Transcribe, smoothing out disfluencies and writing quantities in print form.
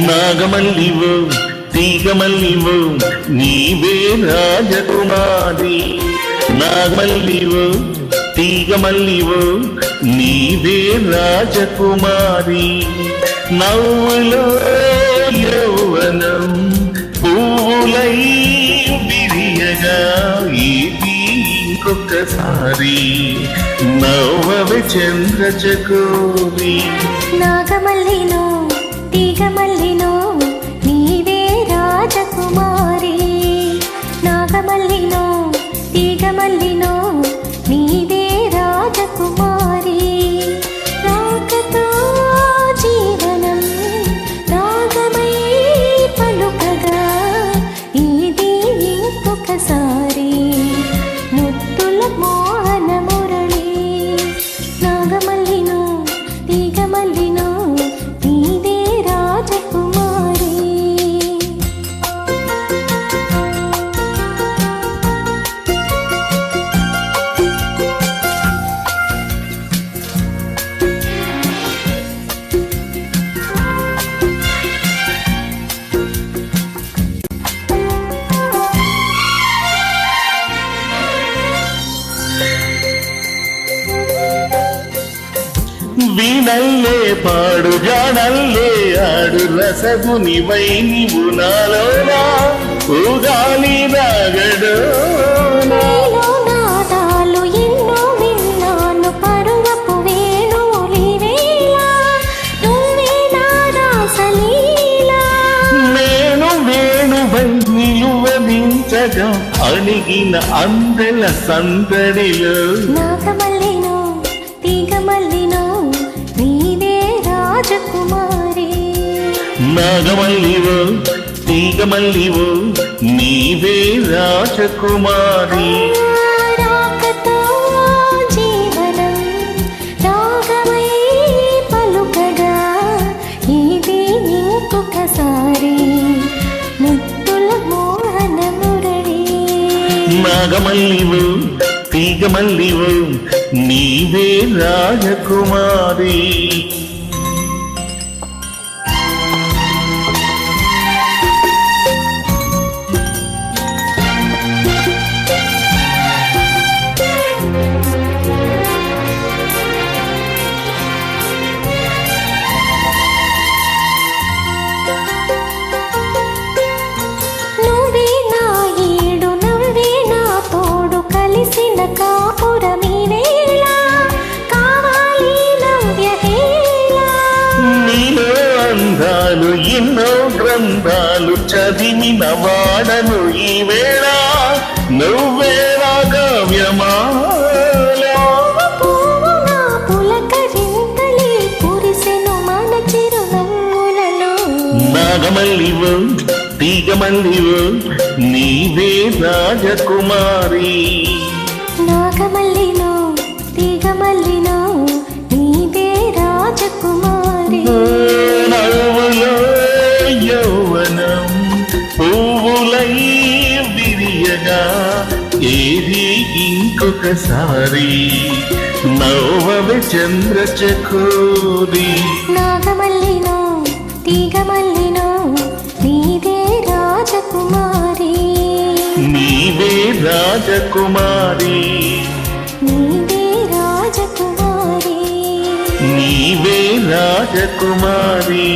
నాగమల్లివో తీగమల్లివో నీవే రాజకుమారి. నాగమల్లివో తీగమల్లివో నీవే రాజకుమారి. నవ్వులో యౌవనం పువ్వులై విరియగా ఇది ఇంకొకసారి నవ్వవే చంద్రచకోరి. నాగమల్లినో తీగమల్లినో నీవే రాజకుమారి. నాగమల్లినో తీగమల్లినో నీవే రాజకుమారి. రాకతో జీవనం రాగమై పలుకగా ఇది ఇంకొకసారి ముత్తుల మోహన మురళి. నాగమల్లినో తీగమల్లినో నీవే రాజకుమారి. వీణల్లే పాడు జానల్లే ఆడు రసగునివై నీవు నాలోనా ఊగాలి రాగడోనా. నాదాలు ఎన్నో విన్నాను పరువపు వేణువులివేళ నువ్వే నా రాసలీలా. నేను వేణువై నిలువరించగా అణిగిన అందెల సందడిలో. నాగమల్లినో తీగమల్లినో నీవే రాజకుమారి. నాగమల్లివో తీగమల్లివో నీవే రాజకుమారి. రాకతో జీవనం రాగమై పలుకగా ఇది ఇంకొకసారి ముత్తుల మోహన మురళి. నాగమల్లివో తీగమల్లివో నీవే రాజకుమారి. నువ్వే నా ఈడు నువ్వే నా తోడు కలిసిన కాపురమీ వేళ కావాలి నవ్యహేళ. నీలో అందాలు ఎన్నో గ్రంథాలు చదివిన వాడను ఈ వేళ నువ్వే రాగవ్యమాల. పువ్వు నా పులకరింతలే కురిసెను మన చిరునవ్వులలో. నాగమల్లివో తీగమల్లివో నీవే రాజకుమారి. నాగమల్లినో తీగమల్లినో నీవే రాజకుమారి. నవ్వులో యౌవనం పువ్వులై విరియగా ఏది ఇంకొకసారి నవ్వవే చంద్రచకోరి. నాగమల్లినో తీగమల్లినో నీవే రాజకుమారి. నీవే రాజకుమారి. నీవే రాజకుమారి. నీవే రాజకుమారి.